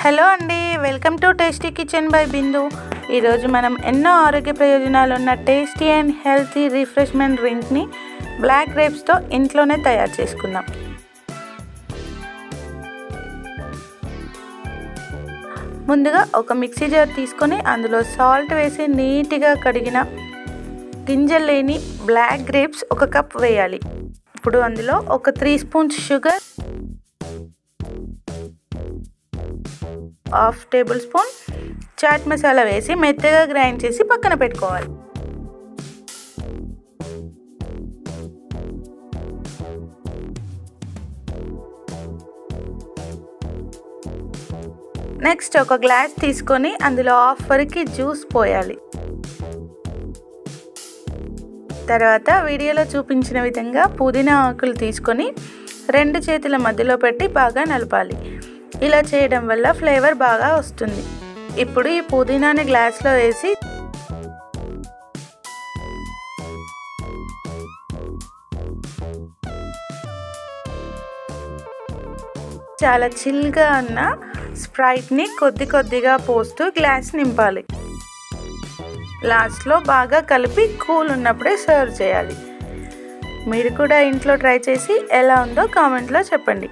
Hello అండి, welcome to tasty kitchen by Bindu. ఈరోజు మనం ఎన్నో ఆరోగ్య ప్రయోజనాలు ఉన్న టేస్టీ అండ్ హెల్తీ రిఫ్రెష్మెంట్ డ్రింక్ని బ్లాక్ గ్రేప్స్తో ఇంట్లోనే తయారు చేసుకుందాం. ముందుగా ఒక మిక్సీ జార్ తీసుకొని అందులో సాల్ట్ వేసి నీట్గా కడిగిన గింజలు లేని బ్లాక్ గ్రేప్స్ ఒక కప్ వేయాలి. ఇప్పుడు అందులో ఒక 3 spoons sugar, 1/2 tablespoon chaat masala వేసి మెత్తగా గ్రైండ్ చేసి పక్కన పెట్టుకోవాలి. నెక్స్ట్ ఒక గ్లాస్ తీసుకొని అందులో 1/2 వరకు జ్యూస్ పోయాలి. తర్వాత వీడియోలో చూపించిన విధంగా పుదీనా ఆకులు తీసుకొని 2 చేతుల మధ్యలో పెట్టి బాగా నలపాలి. ఇలా చేయడం వల్ల ఫ్లేవర్ బాగా వస్తుంది. ఇప్పుడు ఈ పుదీనాని గ్లాస్లో వేసి చాలా చిల్గా ఉన్న స్ప్రైట్ని కొద్ది కొద్దిగా పోస్తూ గ్లాస్ నింపాలి. లాస్ట్లో బాగా కలిపి కూల్ ఉన్నప్పుడే సర్వ్ చేయాలి. మీరు కూడా ఇంట్లో ట్రై చేసి ఎలా ఉందో కామెంట్లో చెప్పండి.